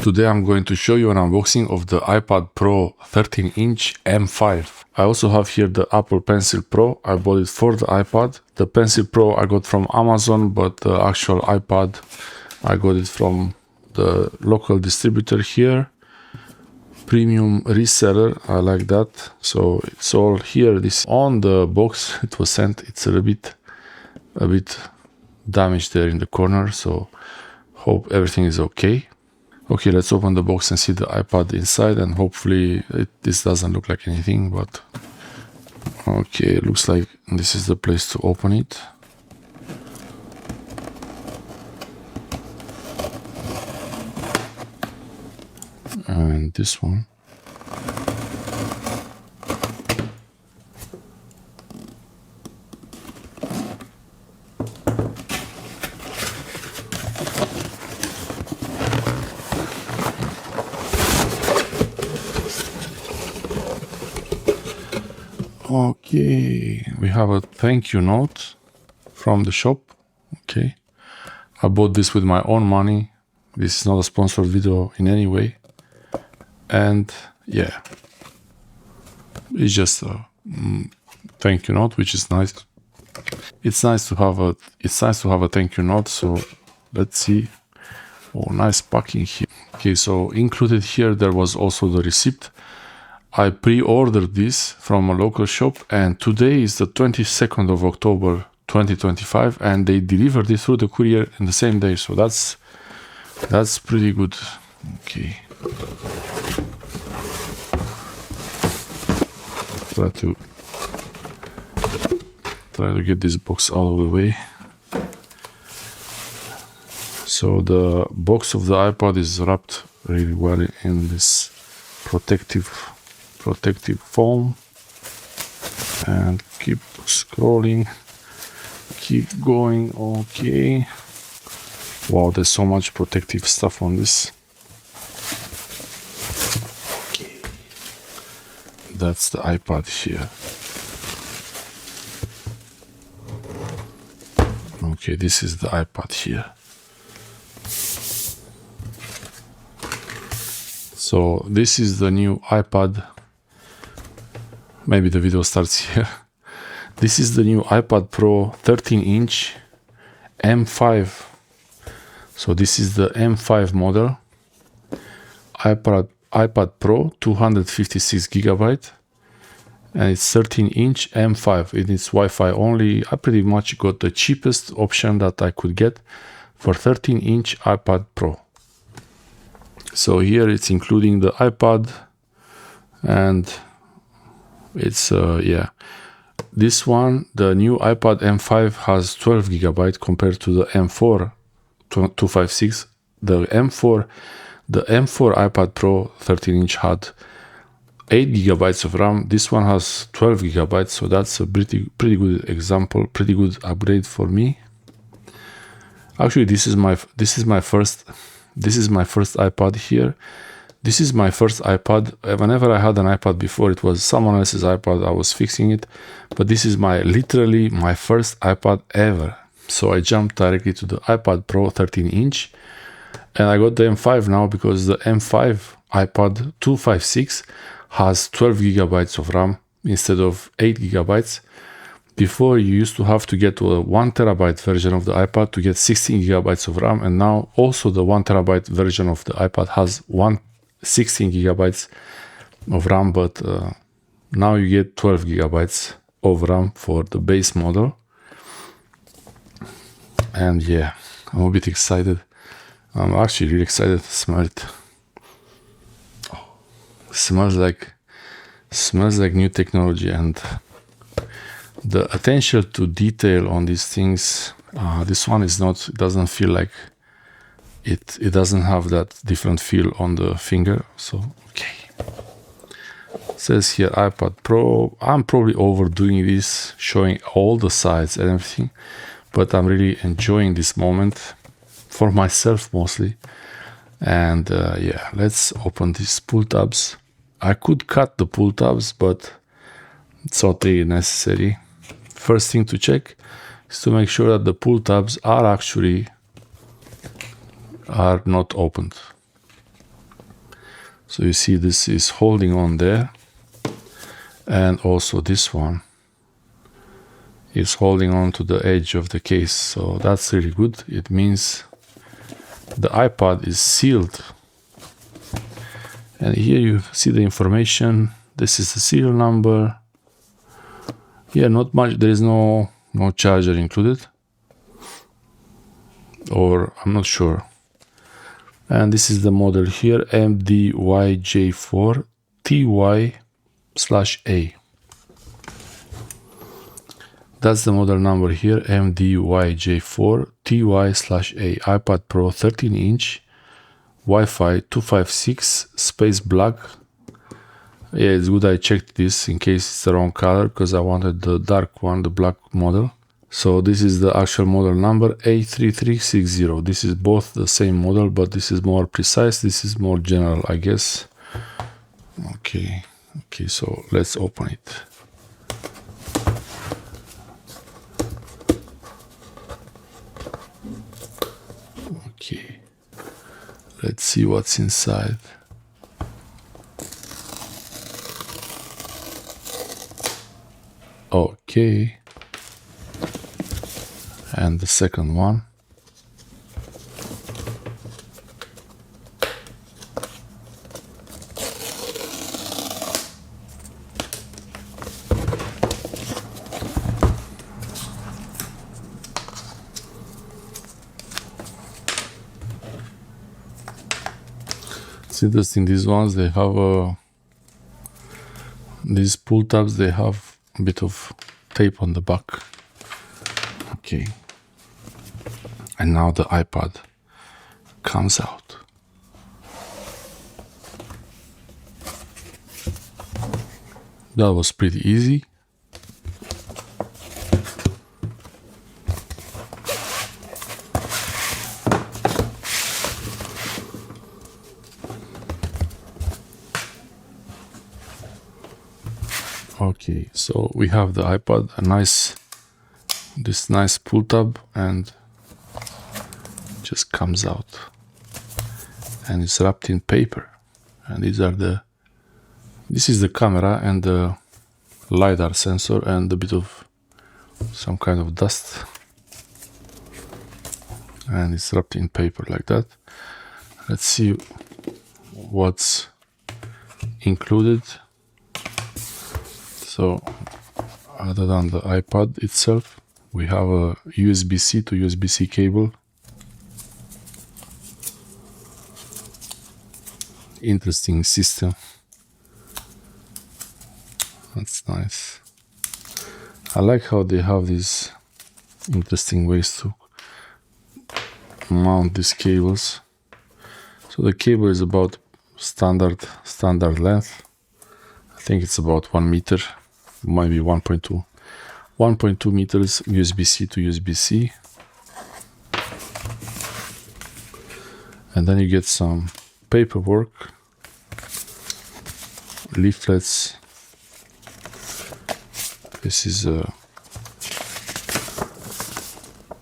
Today I'm going to show you an unboxing of the iPad Pro 13-inch M5. I also have here the Apple Pencil Pro. I bought it for the iPad. The Pencil Pro I got from Amazon, but the actual iPad I got it from the local distributor here. Premium reseller, I like that. So it's all here. This on the box it was sent. It's a bit damaged there in the corner, so hope everything is okay. Okay, let's open the box and see the iPad inside, and hopefully this doesn't look like anything, but okay, it looks like this is the place to open it. And this one. Okay, we have a thank you note from the shop. Okay, I bought this with my own money. This is not a sponsored video in any way. And yeah, it's just a thank you note, which is nice. It's nice to have a thank you note. So let's see. Oh, nice packing here. Okay, so included here there was also the receipt. I pre-ordered this from a local shop, and today is the 22nd of October 2025, and they delivered it through the courier in the same day. So that's pretty good. Okay. Try to get this box out of the way. So the box of the iPad is wrapped really well in this protective foam, and keep scrolling, keep going. Okay, wow, there's so much protective stuff on this. Okay, that's the iPad here. Okay, this is the iPad here. So this is the new iPad. Maybe the video starts here. This is the new iPad Pro 13-inch M5. So this is the M5 model. iPad Pro 256 GB, and it's 13-inch M5. It is Wi-Fi only. I pretty much got the cheapest option that I could get for 13-inch iPad Pro. So here it's including the iPad, and it's yeah, this one, the new iPad M5 has 12 GB compared to the M4 256. The M4 iPad Pro 13-inch had 8 GB of RAM. This one has 12 GB, so that's a pretty good example, pretty good upgrade for me. Actually, this is my first iPad here. This is my first iPad. Whenever I had an iPad before, it was someone else's iPad. I was fixing it, but this is literally my first iPad ever. So I jumped directly to the iPad Pro 13-inch, and I got the M5 now because the M5 iPad 256 has 12 GB of RAM instead of 8 GB. Before, you used to have to get a 1 TB version of the iPad to get 16 GB of RAM, and now also the 1 TB version of the iPad has 16 GB of RAM, but now you get 12 GB of RAM for the base model. And yeah, I'm a bit excited. I'm actually really excited to smell it. Oh, smells like new technology, and the attention to detail on these things. This one is not. It doesn't feel like it doesn't have that different feel on the finger. So okay. It says here iPad Pro. I'm probably overdoing this, showing all the sides and everything, but I'm really enjoying this moment for myself mostly. And yeah, let's open these pull tabs. I could cut the pull tabs, but it's not really necessary. First thing to check is to make sure that the pull tabs are not opened. So you see this is holding on there, and also this one is holding on to the edge of the case. So that's really good. It means the iPad is sealed. And here you see the information. This is the serial number. Here, not much. There is no charger included, or I'm not sure. And this is the model here, MDYJ4TY/A. That's the model number here, MDYJ4TY/A. iPad Pro 13-inch, Wi-Fi 256, space black. Yeah, it's good I checked this in case it's the wrong color, because I wanted the dark one, the black model. So this is the actual model number, A3360. This is both the same model, but this is more precise. This is more general, I guess. Okay, so let's open it. Okay, let's see what's inside. Okay, and the second one. It's interesting, these ones, they have these pull tabs, they have a bit of tape on the back. Okay, and now the iPad comes out. That was pretty easy. Okay, so we have the iPad, this nice pull tab, and just comes out, and it's wrapped in paper. And this is the camera and the LiDAR sensor and a bit of some kind of dust, and it's wrapped in paper like that. Let's see what's included. So other than the iPad itself, we have a USB-C to USB-C cable, interesting system. That's nice. I like how they have these interesting ways to mount these cables. So the cable is about standard length. I think it's about 1 meter, maybe 1.2 meters, USB-C to USB-C. And then you get some paperwork, leaflets. This is a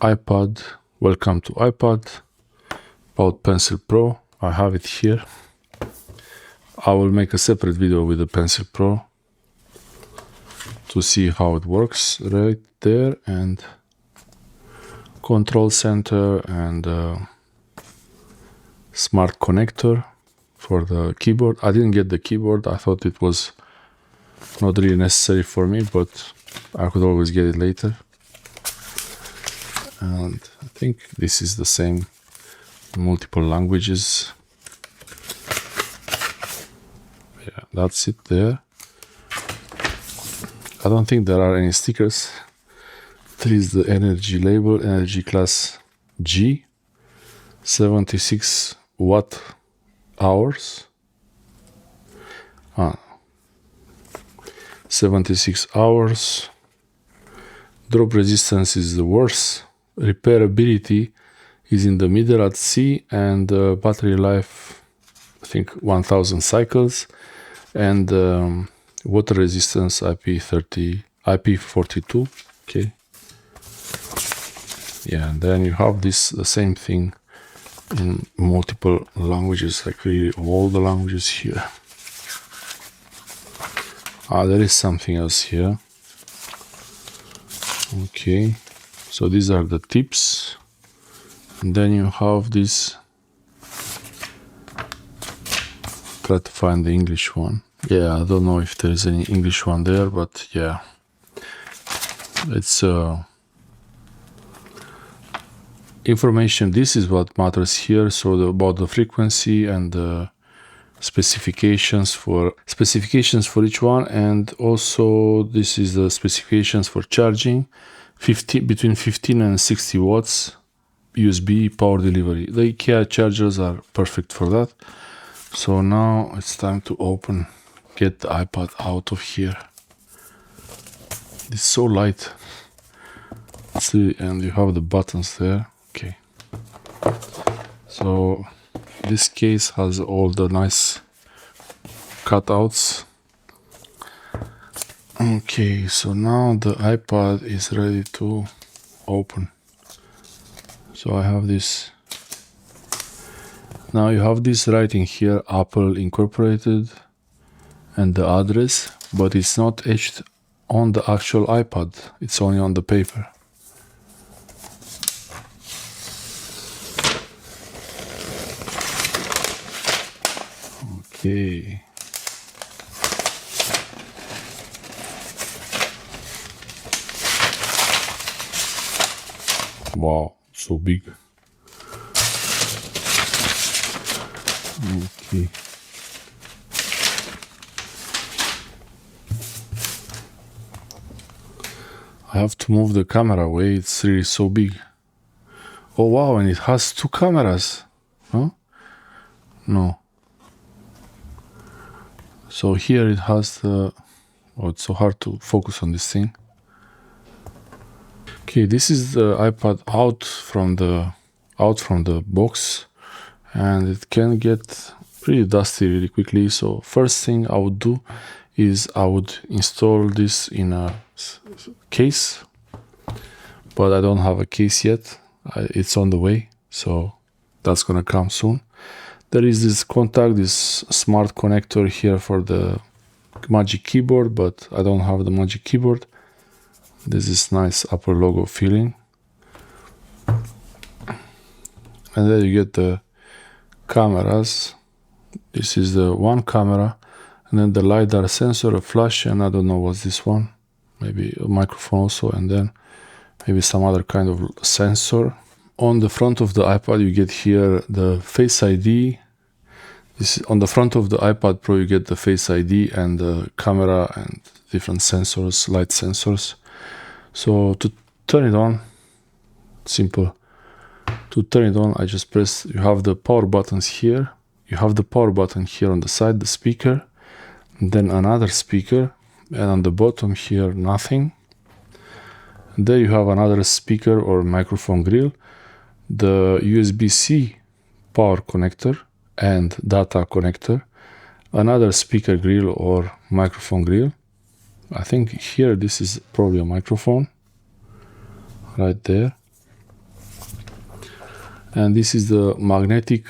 iPad. Welcome to iPad. About Pencil Pro. I have it here. I will make a separate video with the Pencil Pro to see how it works right there, and control center and smart connector for the keyboard. I didn't get the keyboard. I thought it was not really necessary for me, but I could always get it later. And I think this is the same, multiple languages. Yeah, that's it there. I don't think there are any stickers. There is the energy label, energy class G, 76 watt hours. 76 hours. Drop resistance is the worst. Repairability is in the middle at C, and battery life, I think 1000 cycles, and water resistance IP42. Okay. Yeah, and then you have the same thing in multiple languages, like really all the languages here. There is something else here. Okay, so these are the tips, and then you have this. Try to find the English one. Yeah, I don't know if there is any English one there, but yeah, it's information. This is what matters here. So about the frequency and the specifications for each one, and also this is the specifications for charging. Between 15 and 60 watts USB power delivery. The IKEA chargers are perfect for that. So now it's time to get the iPad out of here. It's so light. See, and you have the buttons there. Okay. So this case has all the nice cutouts. Okay, so now the iPad is ready to open. So I have this. Now you have this writing here, Apple Incorporated, and the address, but it's not etched on the actual iPad. It's only on the paper. Okay. Wow, so big. Okay. I have to move the camera away. It's really so big. Oh wow, and it has 2 cameras. Huh? No. So here it has the... Oh, it's so hard to focus on this thing. Okay, this is the iPad out from the box, and it can get pretty dusty really quickly. So first thing I would do is I would install this in a case, but I don't have a case yet. It's on the way, so that's gonna come soon. There is this smart connector here for the Magic Keyboard, but I don't have the Magic Keyboard. This is nice Apple logo feeling. And then you get the cameras. This is the one camera, and then the LiDAR sensor, a flash, and I don't know what's this one. Maybe a microphone also, and then maybe some other kind of sensor. On the front of the iPad, you get here the Face ID. This is on the front of the iPad Pro, you get the Face ID and the camera and different sensors, light sensors. So to turn it on, simple. To turn it on, I just press, you have the power buttons here. You have the power button here on the side, the speaker, and then another speaker, and on the bottom here, nothing. And there you have another speaker or microphone grill, the USB-C power connector and data connector, another speaker grill or microphone grill. I think here this is probably a microphone right there. And this is the magnetic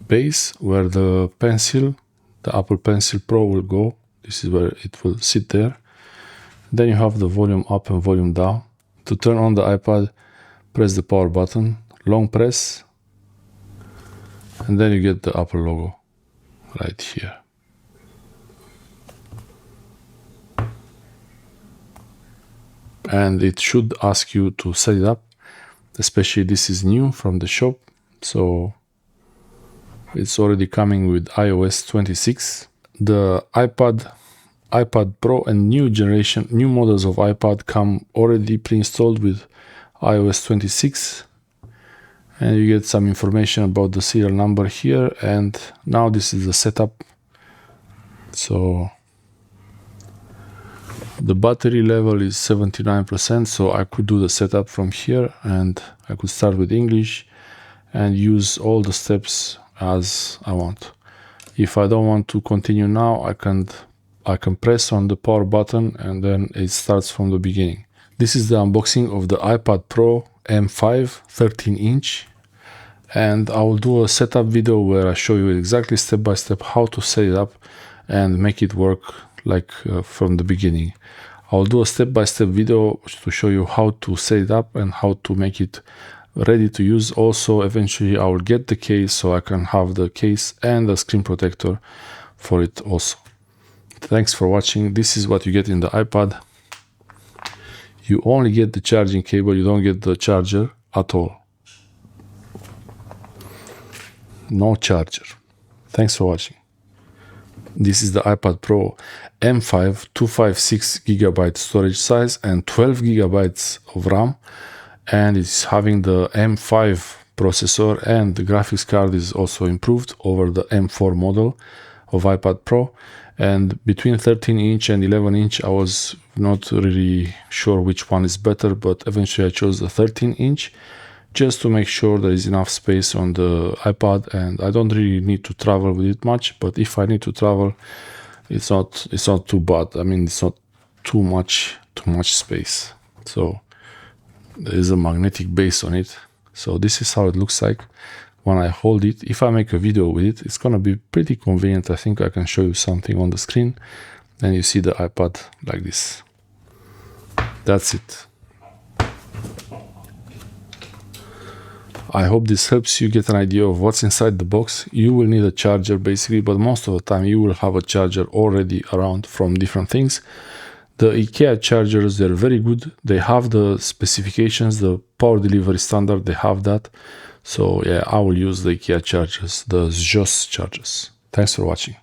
base where the pencil, the Apple Pencil Pro will go. This is where it will sit there. Then you have the volume up and volume down. To turn on the iPad, press the power button, long press, and then you get the Apple logo right here. And it should ask you to set it up, especially this is new from the shop, so it's already coming with iOS 26. The iPad Pro and new models of iPad come already pre-installed with iOS 26, and you get some information about the serial number here. And now this is the setup. So the battery level is 79%, so I could do the setup from here, and I could start with English and use all the steps as I want. If I don't want to continue now, I can press on the power button and then it starts from the beginning. This is the unboxing of the iPad Pro M5 13-inch, and I will do a setup video where I show you exactly step by step how to set it up and make it work like from the beginning. I'll do a step-by-step video to show you how to set it up and how to make it ready to use. Also, eventually I will get the case so I can have the case and the screen protector for it also. Thanks for watching. This is what you get in the iPad. You only get the charging cable, you don't get the charger at all. No charger. Thanks for watching. This is the iPad Pro M5 256GB storage size and 12GB of RAM, and it's having the M5 processor, and the graphics card is also improved over the M4 model of iPad Pro. And between 13-inch and 11-inch I was not really sure which one is better, but eventually I chose the 13-inch just to make sure there is enough space on the iPad, and I don't really need to travel with it much, but if I need to travel, it's not too bad. I mean, it's not too much space. So there is a magnetic base on it. So this is how it looks like when I hold it. If I make a video with it, it's gonna be pretty convenient. I think I can show you something on the screen and you see the iPad like this. That's it. I hope this helps you get an idea of what's inside the box. You will need a charger basically, but most of the time you will have a charger already around from different things. The IKEA chargers, they're very good. They have the specifications, the power delivery standard, they have that. So yeah, I will use the IKEA chargers, the ZJOS chargers. Thanks for watching.